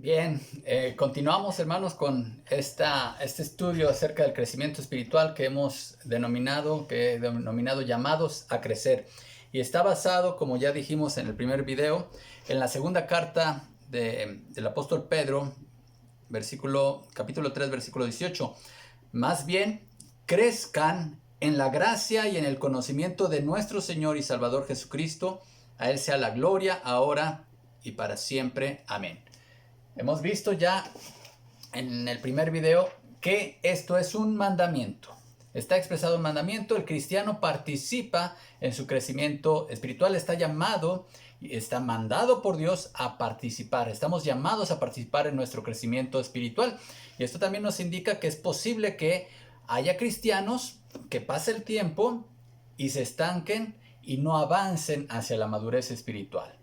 Bien, continuamos hermanos con este estudio acerca del crecimiento espiritual que hemos denominado, llamados a crecer. Y está basado, como ya dijimos en el primer video, en la segunda carta del apóstol Pedro, capítulo 3, versículo 18. Más bien, crezcan en la gracia y en el conocimiento de nuestro Señor y Salvador Jesucristo. A Él sea la gloria, ahora y para siempre. Amén. Hemos visto ya en el primer video que esto es un mandamiento. Está expresado un mandamiento, el cristiano participa en su crecimiento espiritual, está llamado y está mandado por Dios a participar. Estamos llamados a participar en nuestro crecimiento espiritual. Y esto también nos indica que es posible que haya cristianos que pase el tiempo y se estanquen y no avancen hacia la madurez espiritual.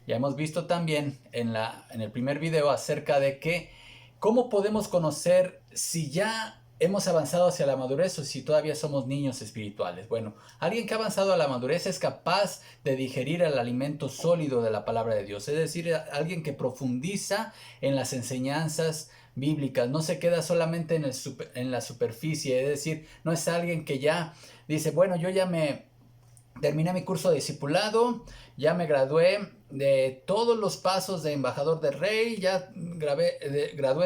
Ya hemos visto también en el primer video acerca de que cómo podemos conocer si ya hemos avanzado hacia la madurez o si todavía somos niños espirituales. Bueno, alguien que ha avanzado a la madurez es capaz de digerir el alimento sólido de la palabra de Dios. Es decir, alguien que profundiza en las enseñanzas bíblicas, no se queda solamente en la superficie. Es decir, no es alguien que ya dice, bueno, yo ya terminé mi curso de discipulado, ya me gradué de todos los pasos de embajador del rey, ya gradué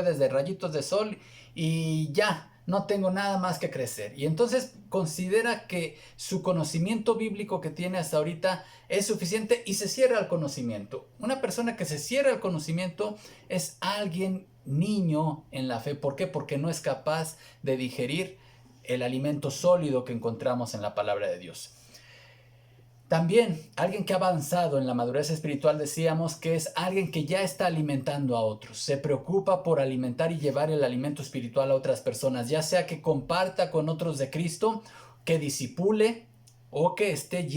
desde rayitos de sol y ya no tengo nada más que crecer. Y entonces considera que su conocimiento bíblico que tiene hasta ahorita es suficiente y se cierra al conocimiento. Una persona que se cierra al conocimiento es alguien niño en la fe. ¿Por qué? Porque no es capaz de digerir el alimento sólido que encontramos en la palabra de Dios. También alguien que ha avanzado en la madurez espiritual, decíamos que es alguien que ya está alimentando a otros, se preocupa por alimentar y llevar el alimento espiritual a otras personas, ya sea que comparta con otros de Cristo, que discipule o que esté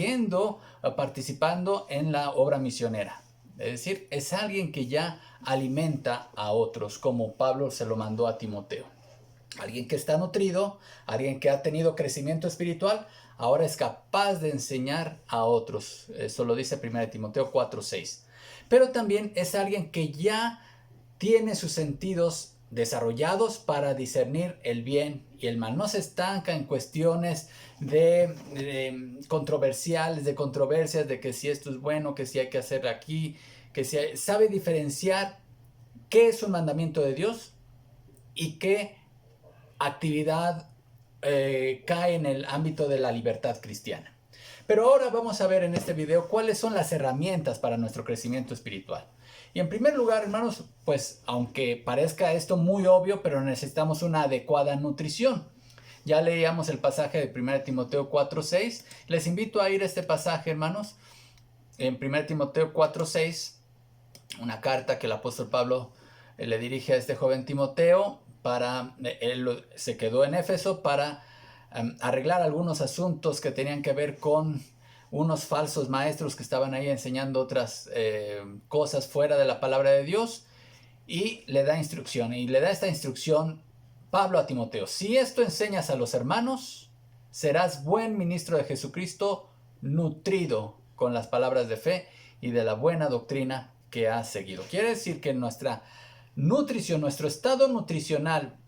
participando en la obra misionera. Es decir, es alguien que ya alimenta a otros, como Pablo se lo mandó a Timoteo. Alguien que está nutrido, alguien que ha tenido crecimiento espiritual, ahora es capaz de enseñar a otros. Eso lo dice 1 Timoteo 4:6. Pero también es alguien que ya tiene sus sentidos desarrollados para discernir el bien y el mal. No se estanca en cuestiones controversiales, de controversias, de que si esto es bueno, que si hay que hacer aquí, que si sabe diferenciar qué es un mandamiento de Dios y qué actividad cae en el ámbito de la libertad cristiana. Pero ahora vamos a ver en este video cuáles son las herramientas para nuestro crecimiento espiritual. Y en primer lugar, hermanos, pues aunque parezca esto muy obvio, pero necesitamos una adecuada nutrición. Ya leíamos el pasaje de 1 Timoteo 4:6. Les invito a ir a este pasaje, hermanos. En 1 Timoteo 4:6, una carta que el apóstol Pablo le dirige a este joven Timoteo. Él se quedó en Éfeso para arreglar algunos asuntos que tenían que ver con unos falsos maestros que estaban ahí enseñando otras cosas fuera de la palabra de Dios, y le da instrucción, y le da esta instrucción Pablo a Timoteo: si esto enseñas a los hermanos, serás buen ministro de Jesucristo, nutrido con las palabras de fe y de la buena doctrina que has seguido. Quiere decir que nuestra nutrición, nuestro estado nutricional,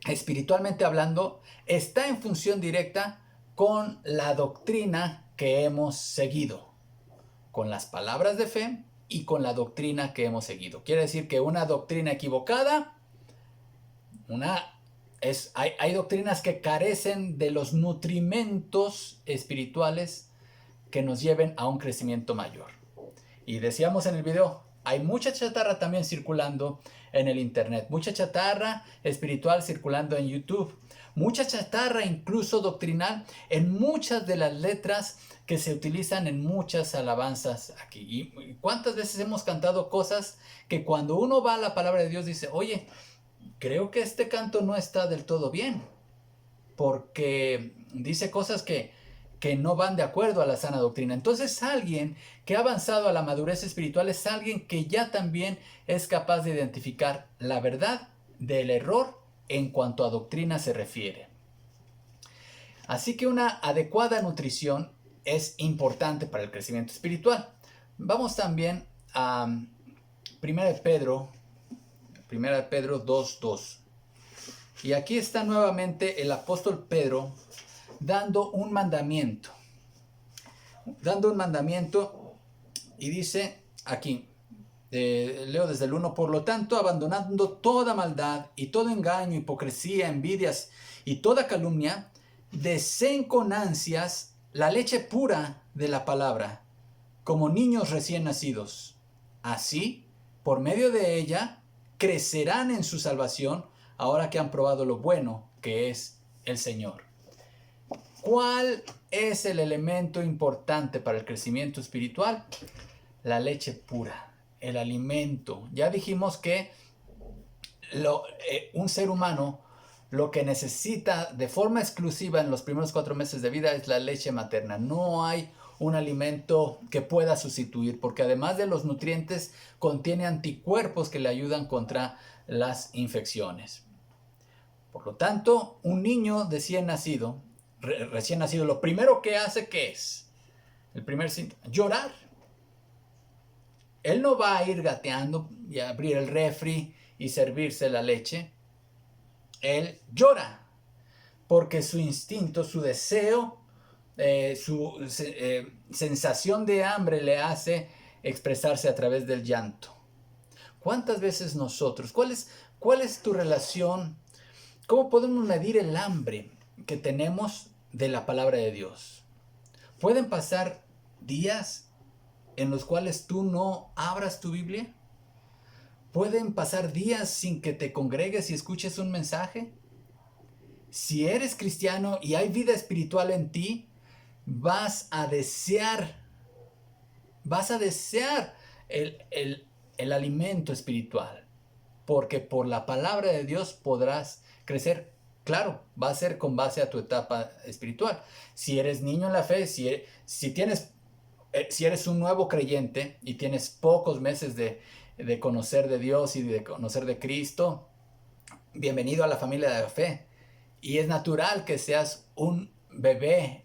espiritualmente hablando, está en función directa con la doctrina que hemos seguido, con las palabras de fe y con la doctrina que hemos seguido. Quiere decir que una doctrina equivocada, hay doctrinas que carecen de los nutrimentos espirituales que nos lleven a un crecimiento mayor. Y decíamos en el video, hay mucha chatarra también circulando en el internet, mucha chatarra espiritual circulando en YouTube, mucha chatarra incluso doctrinal en muchas de las letras que se utilizan en muchas alabanzas aquí. ¿Y cuántas veces hemos cantado cosas que cuando uno va a la palabra de Dios dice, oye, creo que este canto no está del todo bien, porque dice cosas que no van de acuerdo a la sana doctrina? Entonces alguien que ha avanzado a la madurez espiritual es alguien que ya también es capaz de identificar la verdad del error en cuanto a doctrina se refiere. Así que una adecuada nutrición es importante para el crecimiento espiritual. Vamos también a 1 Pedro Primera de Pedro 2:2. Y aquí está nuevamente el apóstol Pedro dando un mandamiento. Y dice aquí, leo desde el 1, por lo tanto, abandonando toda maldad y todo engaño, hipocresía, envidias y toda calumnia, deseen con ansias la leche pura de la palabra, como niños recién nacidos. Así, por medio de ella, crecerán en su salvación, ahora que han probado lo bueno que es el Señor. ¿Cuál es el elemento importante para el crecimiento espiritual? La leche pura, el alimento. Ya dijimos que un ser humano lo que necesita de forma exclusiva en los primeros 4 meses de vida es la leche materna. No hay un alimento que pueda sustituir, porque además de los nutrientes contiene anticuerpos que le ayudan contra las infecciones. Por lo tanto, un niño recién nacido, lo primero que hace, ¿qué es? El primer síntoma, llorar. Él no va a ir gateando y a abrir el refri y servirse la leche. Él llora porque su instinto, su deseo, su sensación de hambre le hace expresarse a través del llanto. ¿Cuántas veces nosotros, cuál es tu relación? ¿Cómo podemos medir el hambre que tenemos de la palabra de Dios? ¿Pueden pasar días en los cuales tú no abras tu Biblia? ¿Pueden pasar días sin que te congregues y escuches un mensaje? Si eres cristiano y hay vida espiritual en ti, vas a desear el alimento espiritual, porque por la palabra de Dios podrás crecer. Claro, va a ser con base a tu etapa espiritual. Si eres niño en la fe, si eres un nuevo creyente y tienes pocos meses de conocer de Dios y de conocer de Cristo, bienvenido a la familia de la fe. Y es natural que seas un bebé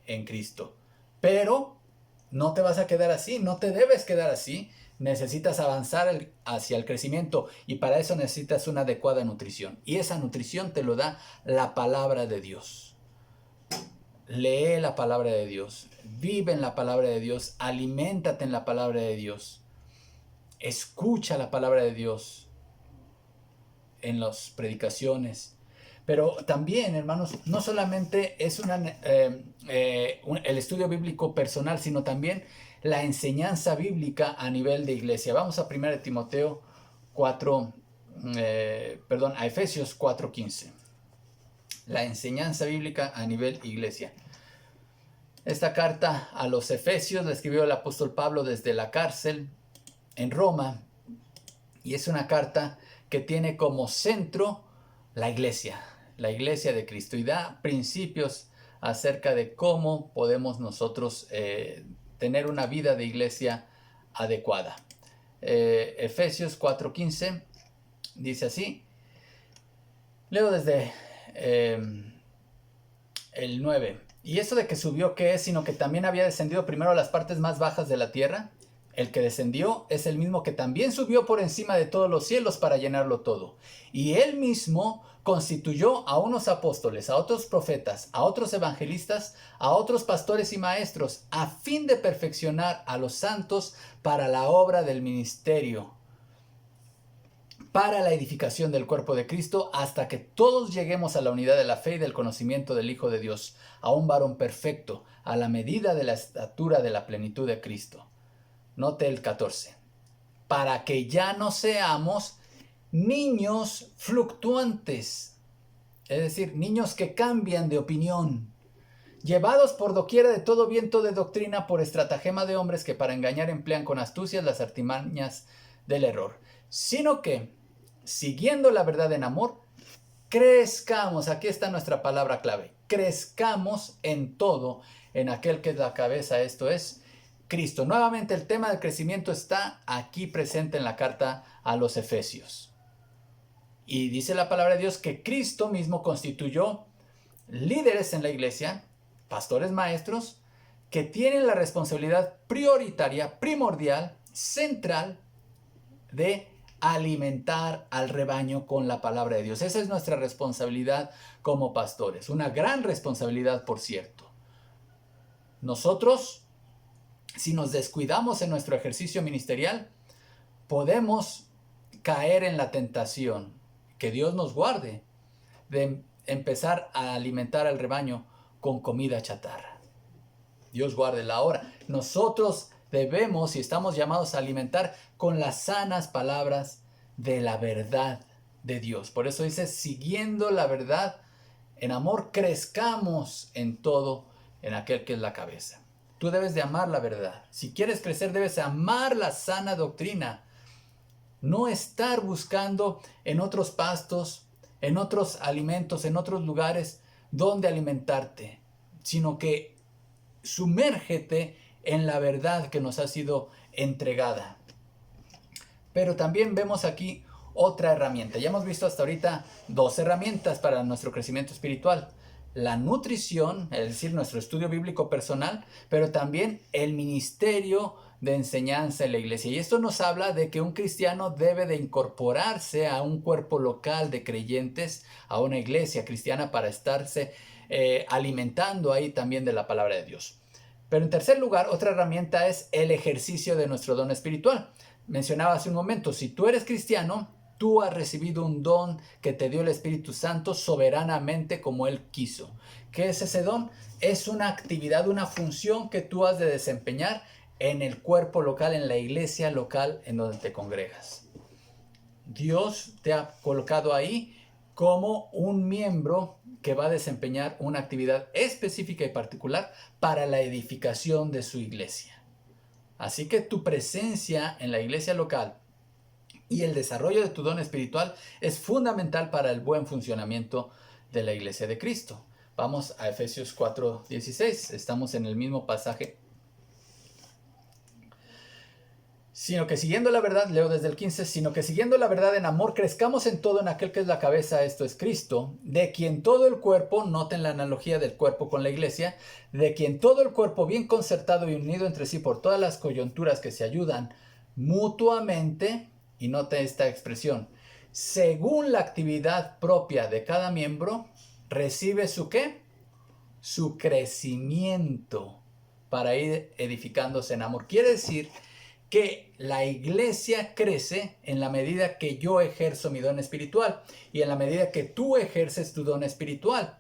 en Cristo. Pero no te vas a quedar así, no te debes quedar así. Necesitas avanzar hacia el crecimiento y para eso necesitas una adecuada nutrición. Y esa nutrición te lo da la palabra de Dios. Lee la palabra de Dios, vive en la palabra de Dios, aliméntate en la palabra de Dios. Escucha la palabra de Dios en las predicaciones. Pero también, hermanos, no solamente es el estudio bíblico personal, sino también la enseñanza bíblica a nivel de iglesia. Vamos a 1 Timoteo 4, a Efesios 4:15. La enseñanza bíblica a nivel iglesia. Esta carta a los Efesios la escribió el apóstol Pablo desde la cárcel en Roma, y es una carta que tiene como centro la iglesia de Cristo, y da principios acerca de cómo podemos nosotros tener una vida de iglesia adecuada. Efesios 4:15 dice así, leo desde el 9. Y eso de que subió, ¿qué es? Sino que también había descendido primero a las partes más bajas de la tierra. El que descendió es el mismo que también subió por encima de todos los cielos para llenarlo todo. Y él mismo constituyó a unos apóstoles, a otros profetas, a otros evangelistas, a otros pastores y maestros, a fin de perfeccionar a los santos para la obra del ministerio, para la edificación del cuerpo de Cristo, hasta que todos lleguemos a la unidad de la fe y del conocimiento del Hijo de Dios, a un varón perfecto, a la medida de la estatura de la plenitud de Cristo. Note el 14. Para que ya no seamos niños fluctuantes, es decir, niños que cambian de opinión, llevados por doquiera de todo viento de doctrina por estratagema de hombres que para engañar emplean con astucias las artimañas del error, sino que, siguiendo la verdad en amor, crezcamos, aquí está nuestra palabra clave, crezcamos en todo, en aquel que es la cabeza, esto es Cristo. Nuevamente el tema del crecimiento está aquí presente en la carta a los Efesios. Y dice la palabra de Dios que Cristo mismo constituyó líderes en la iglesia, pastores maestros, que tienen la responsabilidad prioritaria, primordial, central de alimentar al rebaño con la palabra de Dios. Esa es nuestra responsabilidad como pastores. Una gran responsabilidad, por cierto. Nosotros, si nos descuidamos en nuestro ejercicio ministerial, podemos caer en la tentación, que Dios nos guarde, de empezar a alimentar al rebaño con comida chatarra. Dios guarde la hora. Nosotros debemos y estamos llamados a alimentar con las sanas palabras de la verdad de Dios. Por eso dice, siguiendo la verdad, en amor crezcamos en todo, en aquel que es la cabeza. Tú debes de amar la verdad. Si quieres crecer, debes amar la sana doctrina. No estar buscando en otros pastos, en otros alimentos, en otros lugares donde alimentarte, sino que sumérgete en la verdad que nos ha sido entregada. Pero también vemos aquí otra herramienta. Ya hemos visto hasta ahorita 2 herramientas para nuestro crecimiento espiritual. La nutrición, es decir, nuestro estudio bíblico personal, pero también el ministerio de enseñanza en la iglesia. Y esto nos habla de que un cristiano debe de incorporarse a un cuerpo local de creyentes, a una iglesia cristiana, para estarse alimentando ahí también de la palabra de Dios. Pero en tercer lugar, otra herramienta es el ejercicio de nuestro don espiritual. Mencionaba hace un momento, si tú eres cristiano, tú has recibido un don que te dio el Espíritu Santo soberanamente como Él quiso. ¿Qué es ese don? Es una actividad, una función que tú has de desempeñar en el cuerpo local, en la iglesia local en donde te congregas. Dios te ha colocado ahí como un miembro que va a desempeñar una actividad específica y particular para la edificación de su iglesia. Así que tu presencia en la iglesia local y el desarrollo de tu don espiritual es fundamental para el buen funcionamiento de la iglesia de Cristo. Vamos a Efesios 4:16. Estamos en el mismo pasaje. Sino que siguiendo la verdad, leo desde el 15, sino que siguiendo la verdad en amor, crezcamos en todo en aquel que es la cabeza, esto es Cristo, de quien todo el cuerpo, noten la analogía del cuerpo con la iglesia, de quien todo el cuerpo bien concertado y unido entre sí por todas las coyunturas que se ayudan mutuamente, y note esta expresión, según la actividad propia de cada miembro, recibe su ¿qué? Su crecimiento para ir edificándose en amor. Quiere decir que la iglesia crece en la medida que yo ejerzo mi don espiritual y en la medida que tú ejerces tu don espiritual.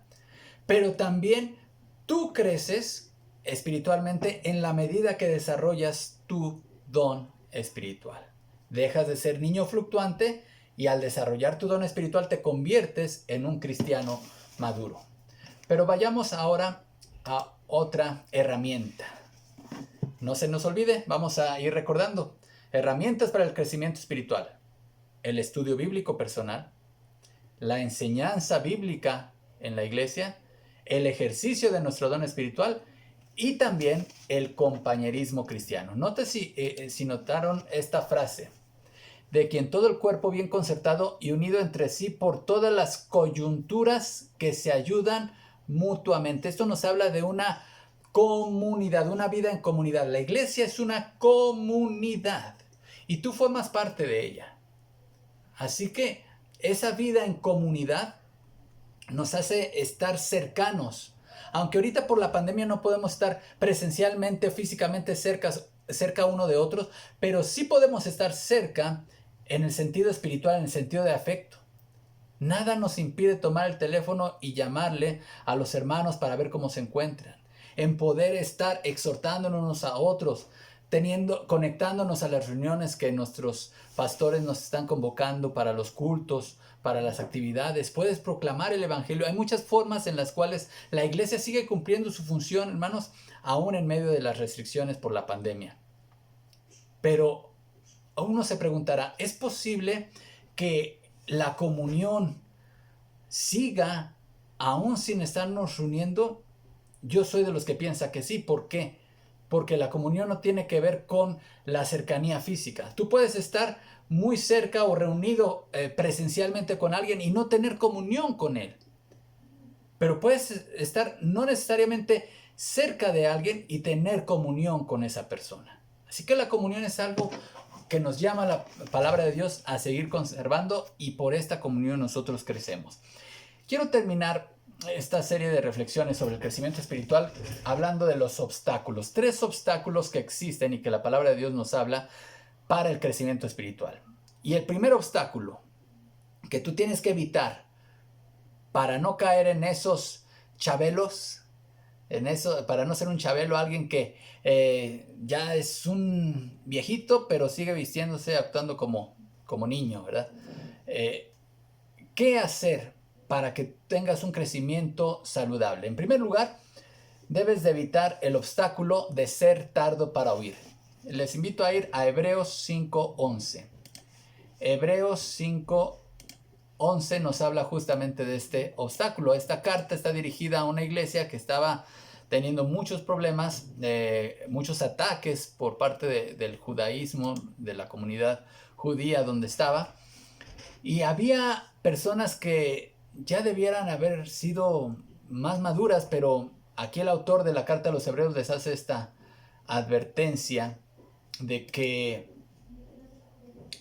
Pero también tú creces espiritualmente en la medida que desarrollas tu don espiritual. Dejas de ser niño fluctuante y al desarrollar tu don espiritual te conviertes en un cristiano maduro. Pero vayamos ahora a otra herramienta. No se nos olvide, vamos a ir recordando herramientas para el crecimiento espiritual: el estudio bíblico personal, la enseñanza bíblica en la iglesia, el ejercicio de nuestro don espiritual y también el compañerismo cristiano. Note si notaron esta frase, de quien todo el cuerpo bien concertado y unido entre sí por todas las coyunturas que se ayudan mutuamente. Esto nos habla de una comunidad, una vida en comunidad. La iglesia es una comunidad y tú formas parte de ella. Así que esa vida en comunidad nos hace estar cercanos. Aunque ahorita por la pandemia no podemos estar presencialmente o físicamente cerca uno de otros, pero sí podemos estar cerca en el sentido espiritual, en el sentido de afecto. Nada nos impide tomar el teléfono y llamarle a los hermanos para ver cómo se encuentran, en poder estar exhortándonos unos a otros, conectándonos a las reuniones que nuestros pastores nos están convocando para los cultos, para las actividades. Puedes proclamar el evangelio. Hay muchas formas en las cuales la iglesia sigue cumpliendo su función, hermanos, aún en medio de las restricciones por la pandemia. Pero uno se preguntará, ¿es posible que la comunión siga aún sin estarnos reuniendo? Yo soy de los que piensa que sí. ¿Por qué? Porque la comunión no tiene que ver con la cercanía física. Tú puedes estar muy cerca o reunido presencialmente con alguien y no tener comunión con él. Pero puedes estar no necesariamente cerca de alguien y tener comunión con esa persona. Así que la comunión es algo que nos llama la palabra de Dios a seguir conservando, y por esta comunión nosotros crecemos. Quiero terminar esta serie de reflexiones sobre el crecimiento espiritual hablando de los obstáculos. 3 obstáculos que existen y que la palabra de Dios nos habla para el crecimiento espiritual. Y el primer obstáculo que tú tienes que evitar para no caer en esos chabelos, para no ser un chabelo, alguien que ya es un viejito, pero sigue vistiéndose, actuando como niño, ¿verdad? ¿Qué hacer para que tengas un crecimiento saludable? En primer lugar, debes de evitar el obstáculo de ser tardo para oír. Les invito a ir a Hebreos 5:11. Hebreos 5:11 nos habla justamente de este obstáculo. Esta carta está dirigida a una iglesia que estaba teniendo muchos problemas, muchos ataques por parte del judaísmo, de la comunidad judía donde estaba. Y había personas que ya debieran haber sido más maduras, pero aquí el autor de la carta a los hebreos les hace esta advertencia de que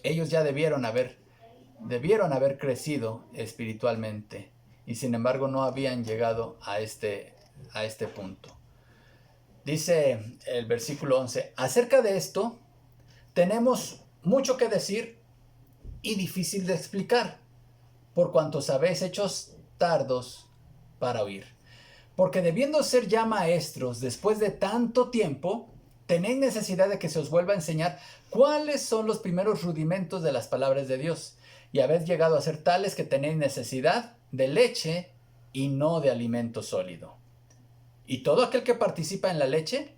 ellos ya debieron haber crecido espiritualmente, y sin embargo no habían llegado a este punto. Dice el versículo 11, acerca de esto tenemos mucho que decir y difícil de explicar, por cuanto os habéis hechos tardos para oír. Porque debiendo ser ya maestros después de tanto tiempo, tenéis necesidad de que se os vuelva a enseñar cuáles son los primeros rudimentos de las palabras de Dios, y habéis llegado a ser tales que tenéis necesidad de leche y no de alimento sólido. Y todo aquel que participa en la leche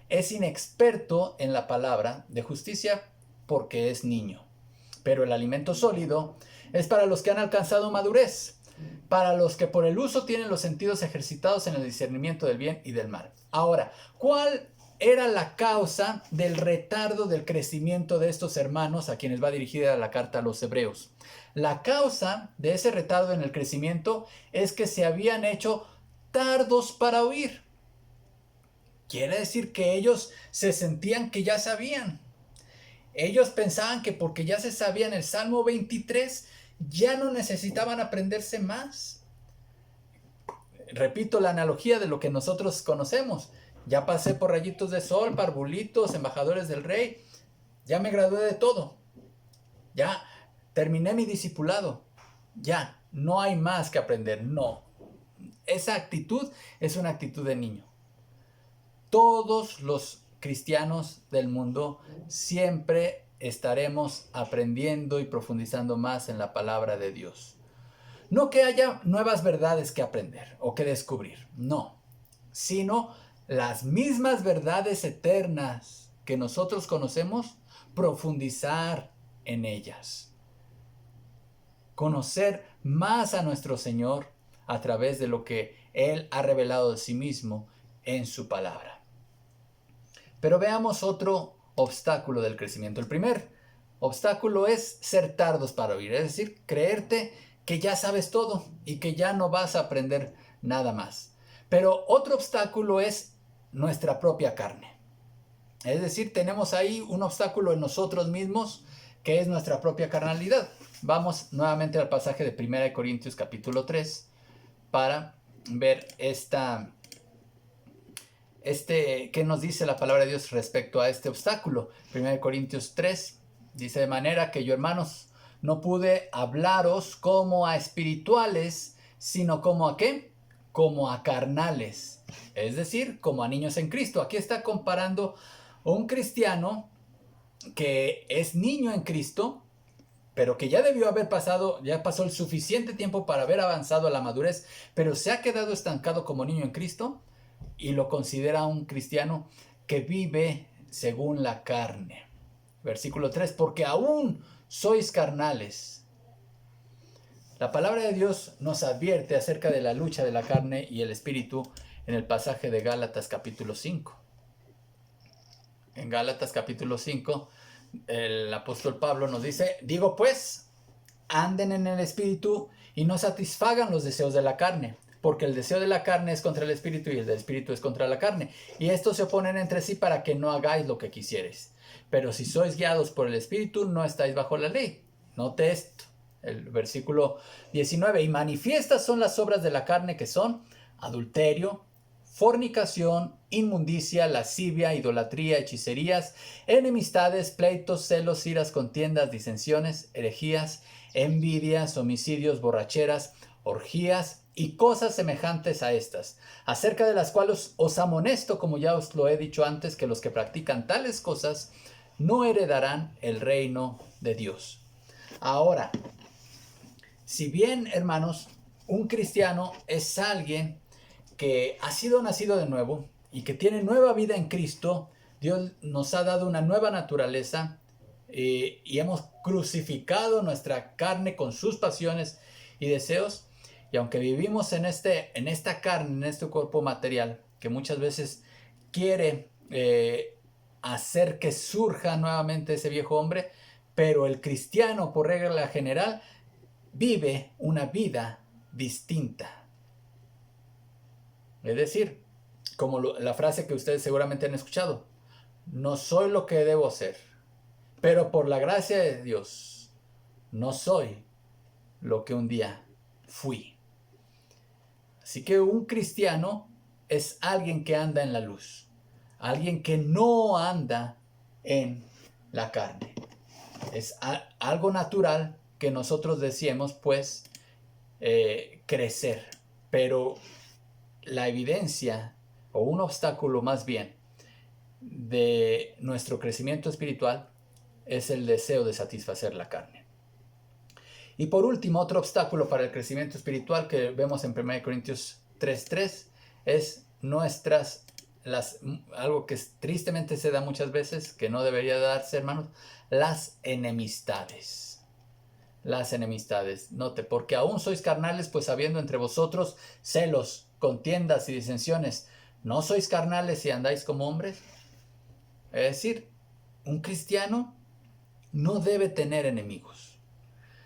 es inexperto en la palabra de justicia, porque es niño. Pero el alimento sólido es para los que han alcanzado madurez, para los que por el uso tienen los sentidos ejercitados en el discernimiento del bien y del mal. Ahora, ¿cuál era la causa del retardo del crecimiento de estos hermanos a quienes va dirigida la carta a los hebreos? La causa de ese retardo en el crecimiento es que se habían hecho tardos para oír. Quiere decir que ellos se sentían que ya sabían. Ellos pensaban que porque ya se sabían el Salmo 23, ya no necesitaban aprenderse más. Repito la analogía de lo que nosotros conocemos. Ya pasé por Rayitos de Sol, Parvulitos, Embajadores del Rey. Ya me gradué de todo. Ya terminé mi discipulado. Ya, no hay más que aprender. No. Esa actitud es una actitud de niño. Todos los cristianos del mundo siempre estaremos aprendiendo y profundizando más en la palabra de Dios. No que haya nuevas verdades que aprender o que descubrir, no, sino las mismas verdades eternas que nosotros conocemos, profundizar en ellas. Conocer más a nuestro Señor a través de lo que Él ha revelado de sí mismo en su palabra. Pero veamos otro obstáculo del crecimiento. El primer obstáculo es ser tardos para oír, es decir, creerte que ya sabes todo y que ya no vas a aprender nada más. Pero otro obstáculo es nuestra propia carne. Es decir, tenemos ahí un obstáculo en nosotros mismos, que es nuestra propia carnalidad. Vamos nuevamente al pasaje de 1 Corintios capítulo 3 para ver qué nos dice la palabra de Dios respecto a este obstáculo. 1 Corintios 3 dice: de manera que yo, hermanos, no pude hablaros como a espirituales, sino como a ¿qué? Como a carnales, es decir, como a niños en Cristo. Aquí está comparando a un cristiano que es niño en Cristo, pero que ya debió haber pasado, ya pasó el suficiente tiempo para haber avanzado a la madurez, pero se ha quedado estancado como niño en Cristo, y lo considera un cristiano que vive según la carne. Versículo 3, porque aún sois carnales. La palabra de Dios nos advierte acerca de la lucha de la carne y el espíritu en el pasaje de Gálatas capítulo 5. En Gálatas capítulo 5, el apóstol Pablo nos dice: digo pues, anden en el espíritu y no satisfagan los deseos de la carne, porque el deseo de la carne es contra el espíritu y el del espíritu es contra la carne. Y estos se oponen entre sí para que no hagáis lo que quisierais. Pero si sois guiados por el espíritu, no estáis bajo la ley. Note esto, el versículo 19. Y manifiestas son las obras de la carne, que son adulterio, fornicación, inmundicia, lascivia, idolatría, hechicerías, enemistades, pleitos, celos, iras, contiendas, disensiones, herejías, envidias, homicidios, borracheras, orgías y cosas semejantes a estas, acerca de las cuales os amonesto, como ya os lo he dicho antes, que los que practican tales cosas no heredarán el reino de Dios. Ahora, si bien, hermanos, un cristiano es alguien que ha sido nacido de nuevo y que tiene nueva vida en Cristo, Dios nos ha dado una nueva naturaleza y hemos crucificado nuestra carne con sus pasiones y deseos. Y aunque vivimos en esta carne, en este cuerpo material, que muchas veces quiere hacer que surja nuevamente ese viejo hombre, pero el cristiano, por regla general, vive una vida distinta. Es decir, como la frase que ustedes seguramente han escuchado, no soy lo que debo ser, pero por la gracia de Dios, no soy lo que un día fui. Así que un cristiano es alguien que anda en la luz, alguien que no anda en la carne. Es algo natural que nosotros deseemos, pues, crecer, pero la evidencia, o un obstáculo más bien, de nuestro crecimiento espiritual es el deseo de satisfacer la carne. Y por último, otro obstáculo para el crecimiento espiritual que vemos en 1 Corintios 3:3 es algo que tristemente se da muchas veces, que no debería darse, hermanos, las enemistades. Las enemistades. Note, porque aún sois carnales, pues habiendo entre vosotros celos, contiendas y disensiones, ¿no sois carnales y andáis como hombres? Es decir, un cristiano no debe tener enemigos.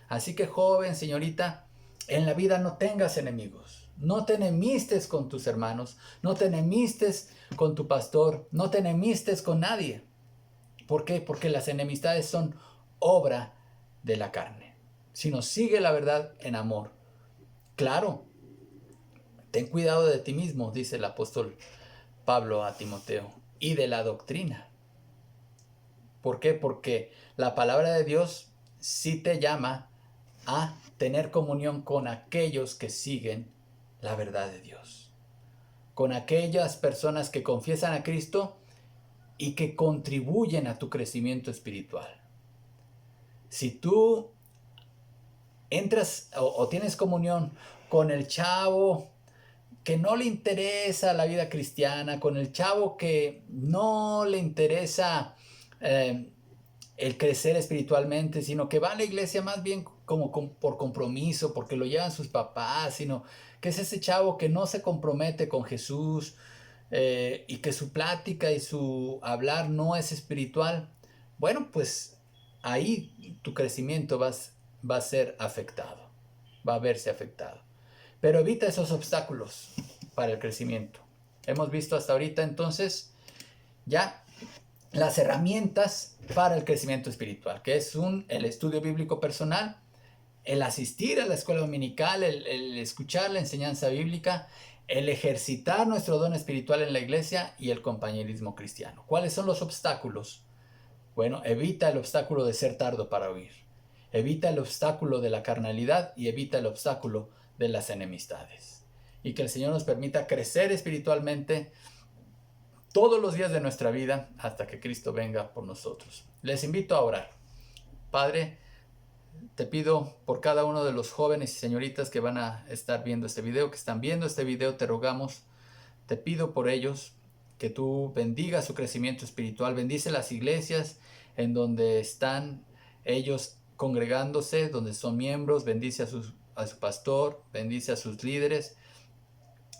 Así que, joven, señorita, en la vida no tengas enemigos. No te enemistes con tus hermanos, no te enemistes con tu pastor, no te enemistes con nadie. ¿Por qué? Porque las enemistades son obra de la carne. Sino sigue la verdad en amor. Claro, ten cuidado de ti mismo, dice el apóstol Pablo a Timoteo, y de la doctrina. ¿Por qué? Porque la palabra de Dios sí te llama a tener comunión con aquellos que siguen la verdad de Dios, con aquellas personas que confiesan a Cristo y que contribuyen a tu crecimiento espiritual. Si tú entras o tienes comunión con el chavo que no le interesa la vida cristiana, con el chavo que no le interesa el crecer espiritualmente, sino que va a la iglesia más bien como por compromiso, porque lo llevan sus papás, sino que es ese chavo que no se compromete con Jesús y que su plática y su hablar no es espiritual. Bueno, pues ahí tu crecimiento va a ser afectado, va a verse afectado. Pero evita esos obstáculos para el crecimiento. Hemos visto hasta ahorita entonces ya las herramientas para el crecimiento espiritual, que es el estudio bíblico personal, el asistir a la escuela dominical, el escuchar la enseñanza bíblica, el ejercitar nuestro don espiritual en la iglesia y el compañerismo cristiano. ¿Cuáles son los obstáculos? Bueno, evita el obstáculo de ser tardo para oír. Evita el obstáculo de la carnalidad y evita el obstáculo de las enemistades. Y que el Señor nos permita crecer espiritualmente todos los días de nuestra vida hasta que Cristo venga por nosotros. Les invito a orar. Padre, te pido por cada uno de los jóvenes y señoritas que van a estar viendo este video, que están viendo este video, te rogamos, te pido por ellos que tú bendigas su crecimiento espiritual, bendice las iglesias en donde están ellos congregándose, donde son miembros, bendice a su pastor, bendice a sus líderes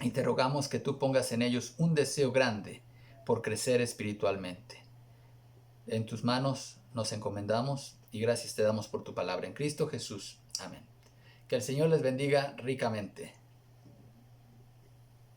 y te rogamos que tú pongas en ellos un deseo grande por crecer espiritualmente. En tus manos nos encomendamos y gracias te damos por tu palabra en Cristo Jesús. Amén. Que el Señor les bendiga ricamente.